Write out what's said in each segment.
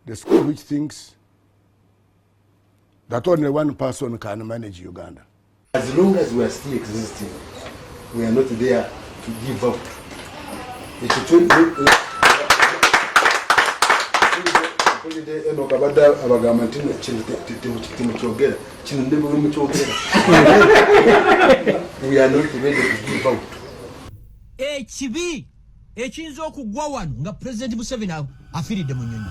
The school which thinks that only one person can manage Uganda. As long as we are still existing, we are not there to give up. We are not ready to give up. Ekibi ekiyinza okugwa wano nga President Museveni afiiridde mu nnyonyi.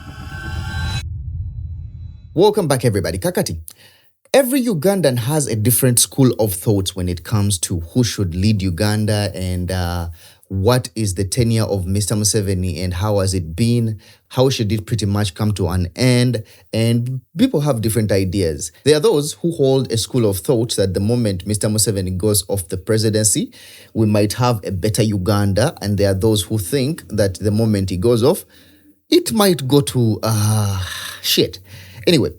Welcome back, everybody. Kakati. Every Ugandan has a different school of thoughts when it comes to who should lead Uganda and what is the tenure of Mr. Museveni and how has it been? How should it pretty much come to an end? And people have different ideas. There are those who hold a school of thought that the moment Mr. Museveni goes off the presidency, we might have a better Uganda. And there are those who think that the moment he goes off, it might go to shit. Anyway,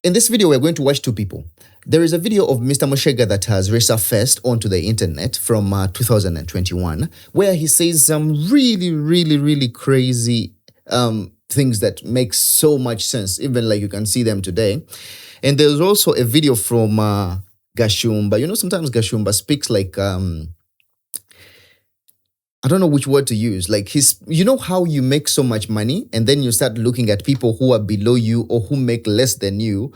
in this video, we're going to watch two people. There is a video of Mr. Mushega that has resurfaced onto the internet from 2021, where he says some really crazy things that make so much sense, even like you can see them today. And there's also a video from Gashumba. You know, sometimes Gashumba speaks like, I don't know which word to use. Like you know how you make so much money and then you start looking at people who are below you or who make less than you.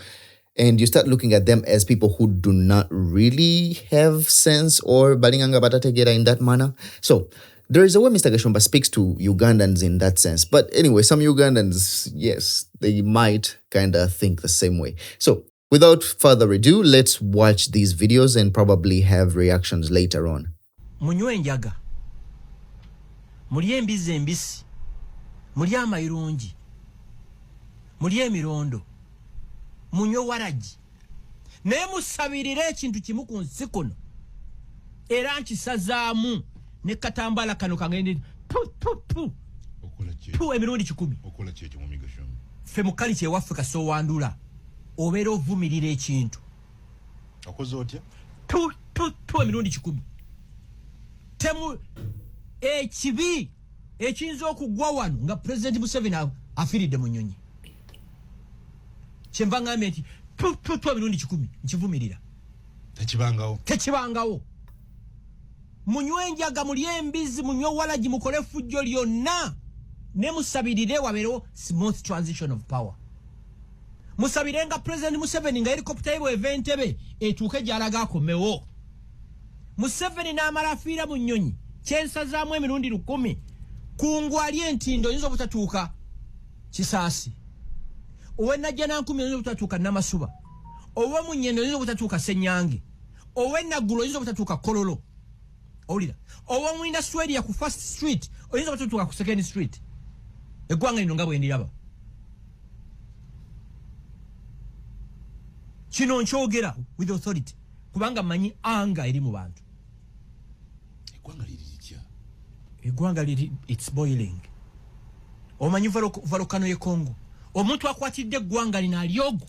And you start looking at them as people who do not really have sense or balinganga batategera in that manner. So there is a way Mr. Gashumba speaks to Ugandans in that sense. But anyway, some Ugandans, yes, they might kind of think the same way. So without further ado, let's watch these videos and probably have reactions later on. Munywe njaga. Mulye embizi embisi. Mulye amayirungi. Mulye emirondo. Munywe waragi. Naye musabirire ekintu kimu ku nsi kuno. Era nkisazaamu ne katambala kano kangende emirundi 10. Okola ki ekyo mu migasho? Ffe mu kali kyewaffe kasowandula. Obeera ovumirira ekintu. Okoze otya? Emirundi 10. Temu ekibi ekiyinza okugwa wano nga President Museveni afiiridde mu nnyonyi. Kyenva ngambe nti emirundi 10 nkivumirira. Tekibangawo. Munywe njaga, mulye embizi, munywe walagi, mukole fujjo lyonna. Ne musabirire wabeerewo smooth transition of power. Musabire nga President Museveni nga helicopter ye bw'eva Entebbe etuuke gy'alaga akomewo. Museveni n'amala afiira mu nnyonyi. Kyensazaamu emirundi 10. Kungwali entindo oyinza obutatuuka Kisaasi. Owe Najjanankumi oyinza obutatuuka Namasuba. Owe Munyendo oyinza obutatuuka Ssenyange. Owe Naggulo oyinza obutatuuka Kololo. Owulira. Owe Mwinda Swediya ku First Street oyinza obutatuuka ku Second Street. Eggwanga lino nga bwe ndiraba. Kino nkyogera with authority kubanga manyi anga eri mu bantu. Eggwanga liri it's boiling. Omanyi volcano ye Congo. Omuntu akwatidde eggwanga lino alyogo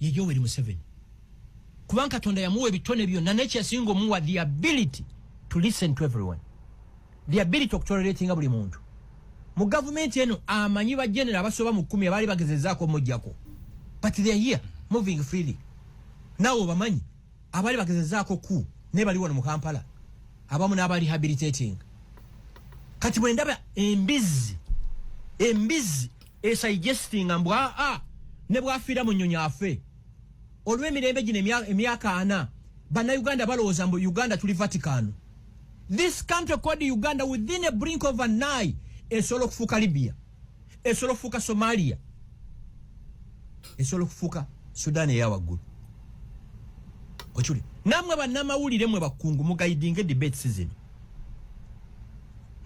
ye Yoweri Museveni. Kubanga Katonda yamuwa ebitone byonna n'ekyasinga omuwa the ability to listen to everyone. The ability okutolerating buli muntu. Mu government eno amanyi ba general abasoba mu 10 abaali bagezezzaako mujjako. But they are here moving freely. Nawo bamanyi abaali bagezezzaako ku ne bali wano mu Kampala. Abamu n'abali rehabilitating. Kati bwe ndaba embizi suggesting mbwa ne bwafiira mu nnyonyi afe. Olw'emirembe gino emyaka 4 bannayuganda balowooza mbu Uganda tuli Vatican. This country called Uganda within a brink of an eye esobola okufuuka Libya, esobola okufuuka Somalia, esobola okufuuka Sudan eyawaggulu. Okuli namwe bannamawulire mwe bakungu mugayidinga debates zino.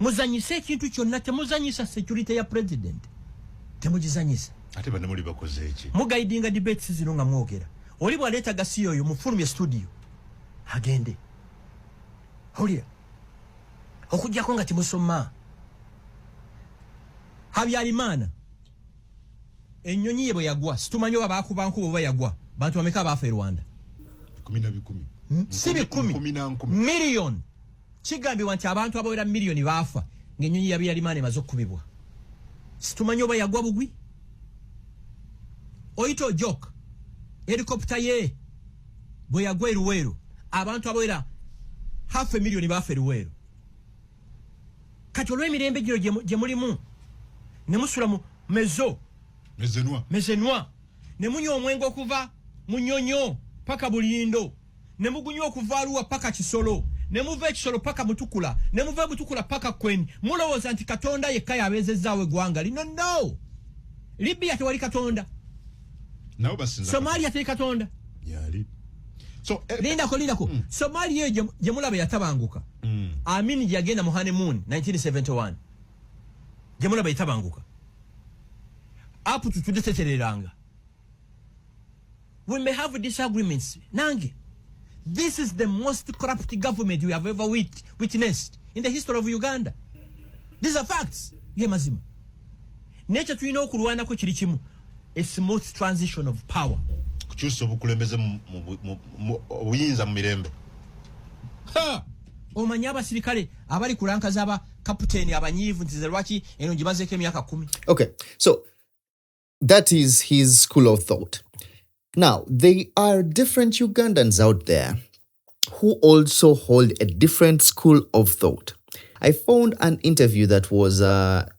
Muzanyise ekintu kyonna, temuzanyisa security ya president. Temugizanyisa. Ate bannamuli bakoze eki? Mugayidinga debates zino nga mwogera. Oli bwaleeta gasiyo oyo mufulumye studio agende. Owulira okujjako nga temusoma. Habyarimana ennyonyi ye bwe yagwa situmanyi oba baakuba nkuba oba yagwa bantu bameka abaafa e Rwanda? 10. Si 10 million. Kigambibwa nti abantu abawera miliyoni baafa ng'ennyonyi ya Habyarimana emaze okukubibwa. Situmanyi oba yagwa bugwi? oyita ojok helicopter ye bwe yagwa eruweero abantu abawera 500,000 baafa eruweero kati olw'emirembe gino gye mulimu ne musula mu mezenwa ne munywa omwenge okuva mu nnyonyo paka bulindo ne mugunywa okuva Arua paka Kisolo ne muva Kisolo paka Mutukula ne muva Mutukula paka Kweni mulowooza nti Katonda yekka yabeezezzaawo eggwanga lino no Libya tewali Katonda Somalia tewali Katonda so lindako Somalia gye mulaba yatabanguka Amin yagenda mu honeymoon 1971 gye mulaba yatabanguka apu tutetereranga. We may have disagreements. Nange, this is the most corrupt government we have ever witnessed in the history of Uganda. These are facts. Ye mazima. Nature tulina okulwanako kiri kimu. A smooth transition of power. Kukyusa obukulembeze obuyinza mu mirembe. Omanyi abasirikale abali kulankaza aba kaputeni abanyiivu ntize lwaki eno gimazeeko emyaka 10. Okay, so that is his school of thought. Now, there are different Ugandans out there who also hold a different school of thought. I found an interview that was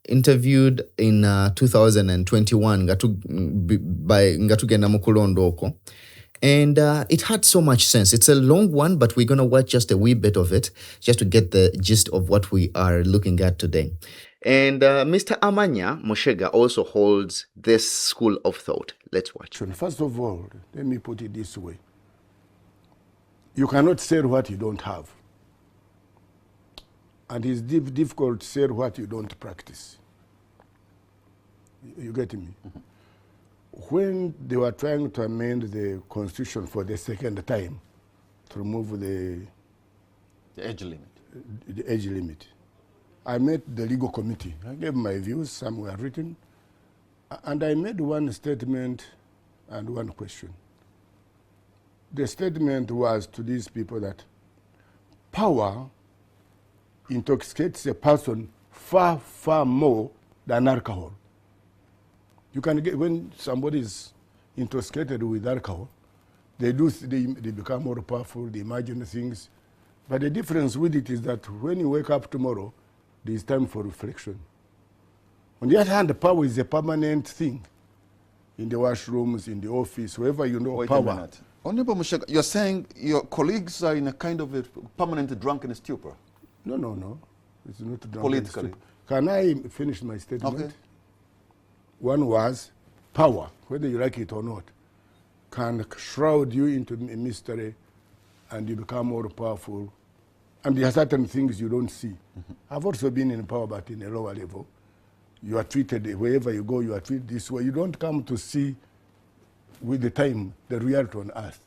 interviewed in 2021 by Ngatugenda Mukulondoko. And it had so much sense. It's a long one, but we're going to watch just a wee bit of it just to get the gist of what we are looking at today. And Mr. Amanya Moshega also holds this school of thought. Let's watch. First of all, let me put it this way. You cannot sell what you don't have. And it's difficult to sell what you don't practice. You get me? Mm-hmm. When they were trying to amend the constitution for the second time to remove the age limit. The age limit, I met the legal committee. I gave my views, some were written, and I made one statement and one question. The statement was to these people that power intoxicates a person far, far more than alcohol. You can get, when somebody is intoxicated with alcohol, they become more powerful, they imagine things. But the difference with it is that when you wake up tomorrow, there is time for reflection. On the other hand, the power is a permanent thing. In the washrooms, in the office, wherever you know Wait power. A minute. Honorable Mushega, you're saying your colleagues are in a kind of a permanent drunken stupor? No. It's not drunken Politically. stupor. Can I finish my statement? Okay. One was power, whether you like it or not, can shroud you into a mystery and you become more powerful. And there are certain things you don't see. Mm-hmm. I've also been in power, but in a lower level. You are treated, wherever you go, you are treated this way. You don't come to see with the time the reality on earth.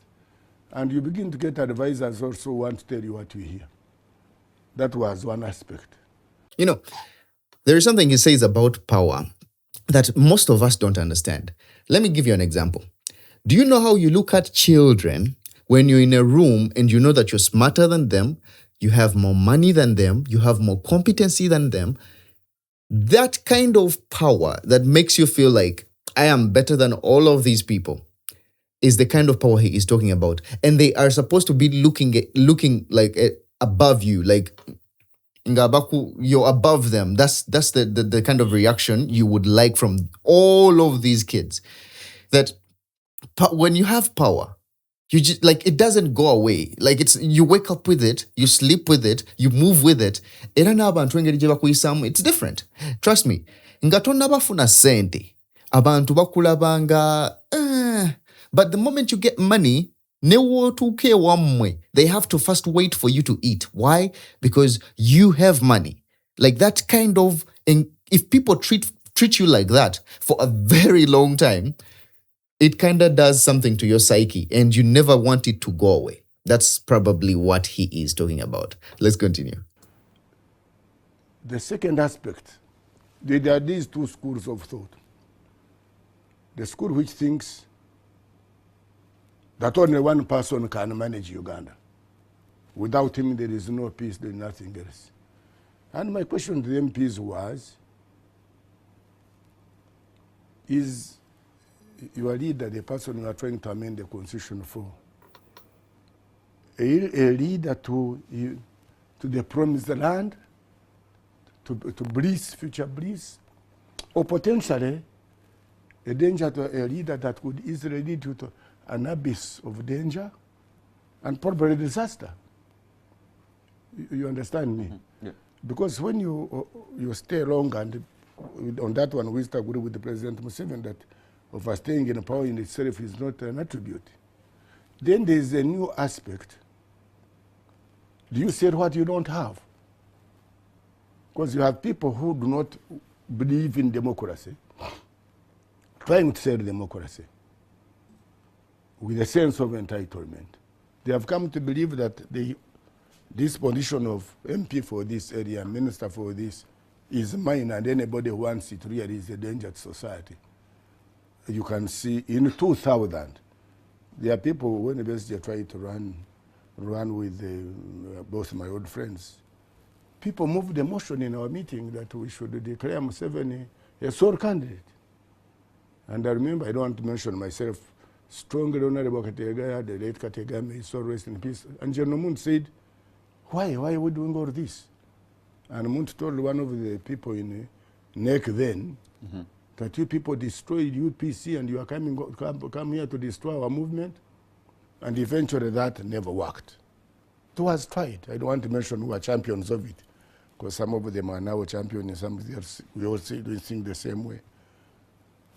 And you begin to get advisors also want to tell you what you hear. That was one aspect. You know, there is something he says about power that most of us don't understand. Let me give you an example. Do you know how you look at children when you're in a room and you know that you're smarter than them, you have more money than them, you have more competency than them? That kind of power that makes you feel like I am better than all of these people is the kind of power he is talking about. And they are supposed to be looking like above you, like Ngabaku, you're above them. That's the kind of reaction you would like from all of these kids. That when you have power, you just like it doesn't go away. Like it's you wake up with it, you sleep with it, you move with it. It's different. Trust me. Ngatonda bafuna sente. Abantu bakulabanga. But the moment you get money, they have to first wait for you to eat. Why? Because you have money. Like that kind of, and if people treat you like that for a very long time, it kind of does something to your psyche and you never want it to go away. That's probably what he is talking about. Let's continue. The second aspect, there are these two schools of thought. The school which thinks that only one person can manage Uganda. Without him, there is no peace, there is nothing else. And my question to the MPs was, is your leader, the person you are trying to amend the constitution for, a leader to the promised land, to bliss, future bliss, or potentially a danger to a leader that could easily lead you to an abyss of danger and probably disaster. You understand me? Mm-hmm. Yeah. Because when you stay long, and on that one we agree with the President Museveni that overstaying in power in itself is not an attribute. Then there is a new aspect. Do you sell what you don't have? Because you have people who do not believe in democracy, trying to sell democracy with a sense of entitlement. They have come to believe that this position of MP for this area, minister for this, is mine, and anybody who wants it really is a danger to society. You can see in 2000, there are people when the best they try to run with both my old friends. People moved the motion in our meeting that we should declare Museveni a sole candidate. And I remember, I don't want to mention myself, strongly Honorable Kategaya, the late Kategaya, may so rest in peace. And General Munt said, why are we doing all this? And Munt told one of the people in NEC then, that you people destroyed UPC and you are come here to destroy our movement. And eventually that never worked. It was tried. I don't want to mention who are champions of it, because some of them are now champions and some of us, we all think the same way.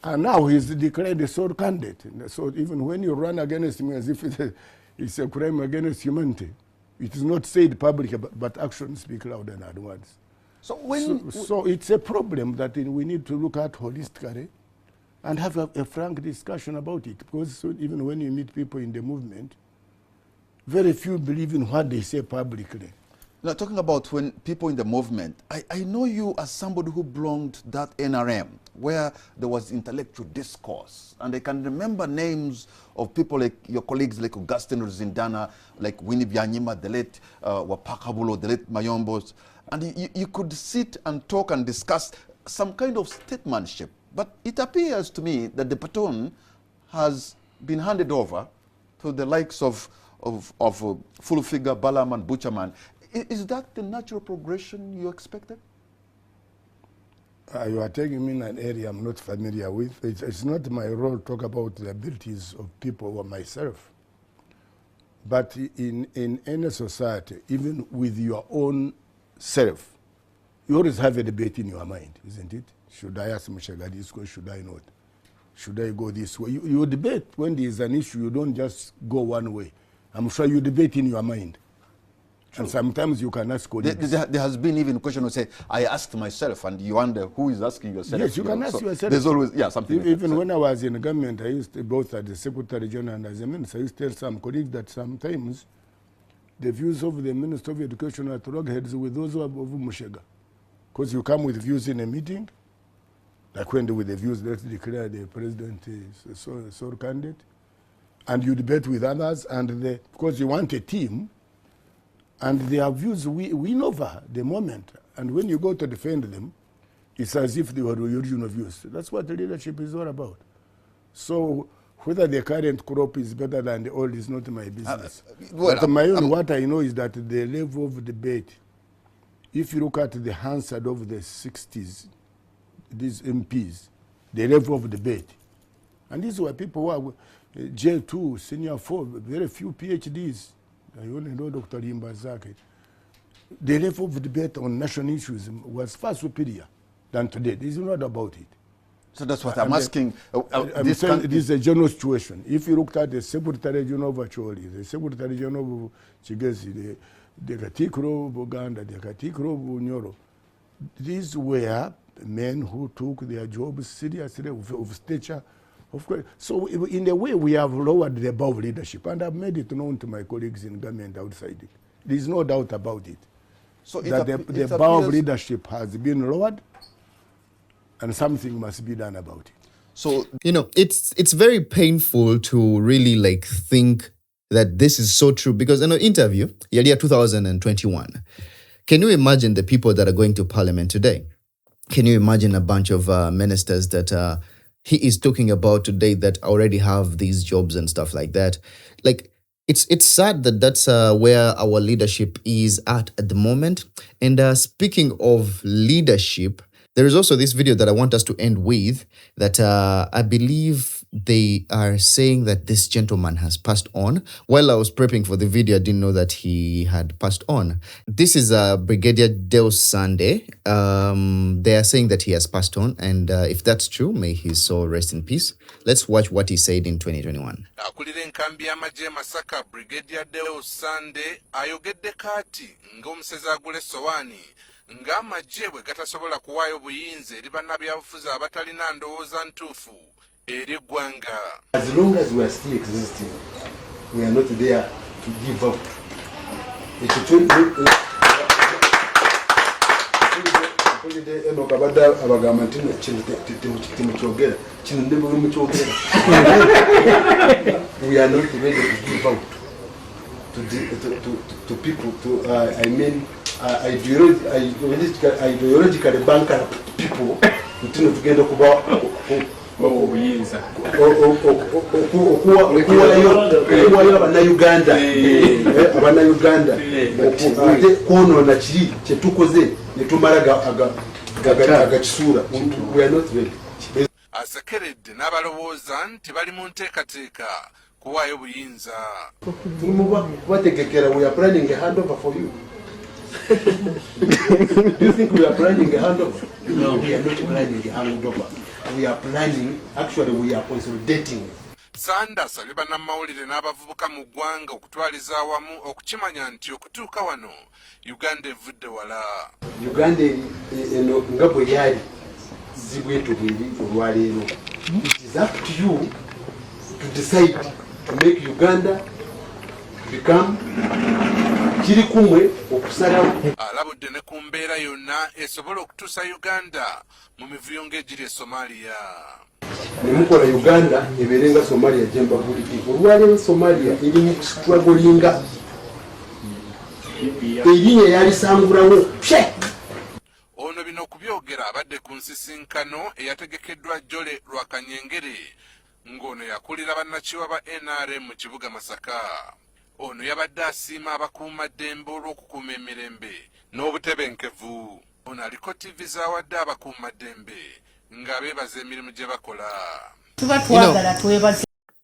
And now he's declared a sole candidate. So even when you run against him as if it's a crime against humanity, it is not said publicly, but actions speak louder than words. So it's a problem that we need to look at holistically and have a frank discussion about it. Because even when you meet people in the movement, very few believe in what they say publicly. Now, talking about when people in the movement, I know you as somebody who belonged to that NRM, where there was intellectual discourse. And I can remember names of people like your colleagues like Augustine Ruzindana, like Winnie Byanyima, the late Wapakabulo, the late Mayombos. And you could sit and talk and discuss some kind of statesmanship. But it appears to me that the baton has been handed over to the likes of Full Figure, Balaam, and Butcherman. Is that the natural progression you expected? You are taking me in an area I'm not familiar with. It's not my role to talk about the abilities of people or myself. But in any society, even with your own self, you always have a debate in your mind, isn't it? Should I ask Mushega this way? Should I not? Should I go this way? You debate when there is an issue. You don't just go one way. I'm sure you debate in your mind. True. And sometimes you can ask colleagues. There has been even a question who say, I asked myself, and you wonder who is asking yourself. Yes, you can ask yourself. There's always, something like even that. When I was in government, I used to, both as the Secretary General and as a minister, I used to tell some colleagues that sometimes the views of the Minister of Education are at loggerheads with those of Mushega. Because you come with views in a meeting, like when with the views, let's declare the president is a sole candidate, and you debate with others, and because you want a team, and their views win over the moment. And when you go to defend them, it's as if they were the original views. That's what the leadership is all about. So whether the current crop is better than the old is not my business. What I know is that the level of debate, if you look at the Hansard of the 60s, these MPs, the level of debate, and these were people who are J2, senior 4, very few PhDs. I only know Dr. Limbazake. The level of debate on national issues was far superior than today. This is not about it. So that's what I'm asking. This is a general situation. If you looked at the Secretary General of Acholi, the Secretary General of Chigezi, the Katikro of Uganda, the Katikro of Unyoro, these were men who took their jobs seriously, of stature. Of course. So in a way, we have lowered the bar of leadership, and I've made it known to my colleagues in government outside it. There is no doubt about it. So that the bar of leadership has been lowered, and something must be done about it. So, it's very painful to really think that this is so true, because in an interview, year 2021, can you imagine the people that are going to parliament today? Can you imagine a bunch of ministers that he is talking about today that already have these jobs and stuff like that. Like, it's sad that that's where our leadership is at the moment. And speaking of leadership, there is also this video that I want us to end with that I believe they are saying that this gentleman has passed on. While I was prepping for the video, I didn't know that he had passed on. This is Brigadier Sande. They are saying that he has passed on, and if that's true, may his soul rest in peace. Let's watch what he said in 2021. Akulira enkambi y'amagye Masaka Brigadier Sande ayogedde kati ng'omusezi agula essowaani ng'amagye bwe gatasobola kuwaayo buyinza eri bannabyabufuzi abatalina ndowooza ntuufu eri eggwanga. As long as we are still existing, we are not there to give up. Eno kabadde abagamba nti temukyogera kino nde bwe mukyogera. We are not ready to give out to people, I mean ideologically bankrupt people ntino tugenda kuba obuyinza okuwayo abannayuganda ate kwonoona kiri kyetukoze netumala agakisuula. We are not ready. Asekeredde n'abalowooza nti bali mu nteekateeka kuwaayo buyinza. Kubategekera, we are planning a handover for you. Do you think we are planning a handover? No, we are not planning a handover. We are planning, actually we are consolidating. Sande asabye bannamawulire n'abavubuka mu ggwanga okutwaliza awamu okukimanya nti okutuuka wano Uganda evudde wala. Uganda eno nga bwe yali zibwetu bweri olwaleero. It is up to you to decide to make Uganda become kiri kumwe okusalawo. Alabudde ne ku mbeera yonna esobola okutuusa Uganda mu mivuyo ng'egiri e Somalia. Nemukola Uganda ebeerenga Somalia gyemba buliti. Olwaleero Somalia eri mu kustrugglinga. Erinnya yalisangulawo. Ono bino okubyogera abadde ku nsisinkano eyategekeddwa Jole Lwakanyengere ng'ono yakulira bannakiwa ba NRM mu kibuga Masaka. Ono yabadde asiima abakuumaddembe olw'okukuuma emirembe n'obutebenkevu. Ono aliko TV z'awadde abakuumaddembe ng'abeebaza emirimu gye bakola.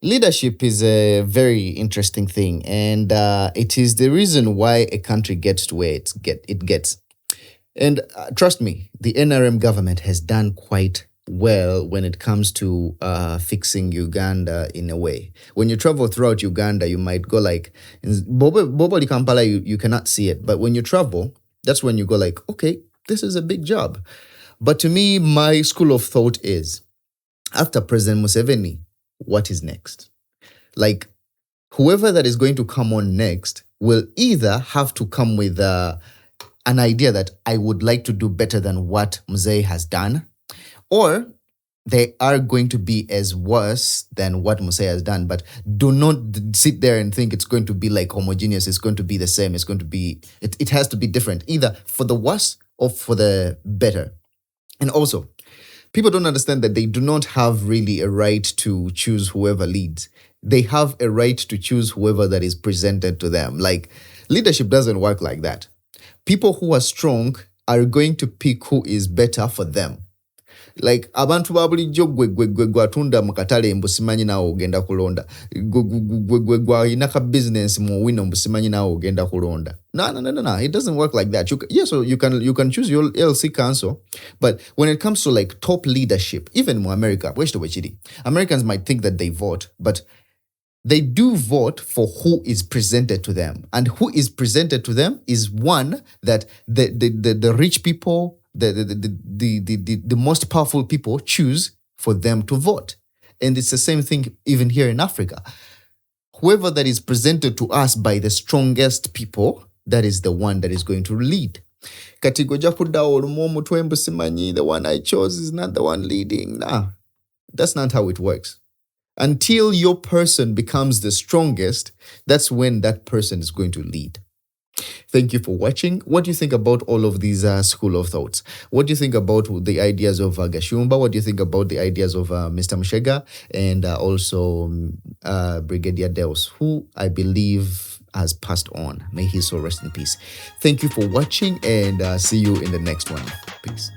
Leadership is a very interesting thing, and it is the reason why a country gets to where it gets. And trust me, the NRM government has done quite well when it comes to fixing Uganda in a way. When you travel throughout Uganda, you might go like, Boboli Kampala, you cannot see it. But when you travel, that's when you go like, okay, this is a big job. But to me, my school of thought is, after President Museveni, what is next? Like, whoever that is going to come on next will either have to come with an idea that I would like to do better than what Museveni has done, or they are going to be as worse than what Museveni has done. But do not sit there and think it's going to be like homogeneous. It's going to be the same. It's going to be, it has to be different, either for the worse or for the better. And also, people don't understand that they do not have really a right to choose whoever leads. They have a right to choose whoever that is presented to them. Like, leadership doesn't work like that. People who are strong are going to pick who is better for them. Like, abantu babulijjo gwe gwatunda mu katale mbusimanyi naawe ogenda kulonda. Gwe gwalina ka business mu wino mbusimanyi naawe ogenda kulonda. No. It doesn't work like that. So you can choose your LC council, but when it comes to like top leadership, even in America, Americans might think that they vote, but they do vote for who is presented to them. And who is presented to them is one that the rich people, the most powerful people choose for them to vote. And it's the same thing even here in Africa. Whoever that is presented to us by the strongest people, that is the one that is going to lead. The one I chose is not the one leading. Nah, that's not how it works. Until your person becomes the strongest, that's when that person is going to lead. Thank you for watching. What do you think about all of these school of thoughts? What do you think about the ideas of Gashumba? What do you think about the ideas of Mr. Mushega and also Brigadier Deus, who I believe has passed on? May his soul rest in peace. Thank you for watching and see you in the next one. Peace.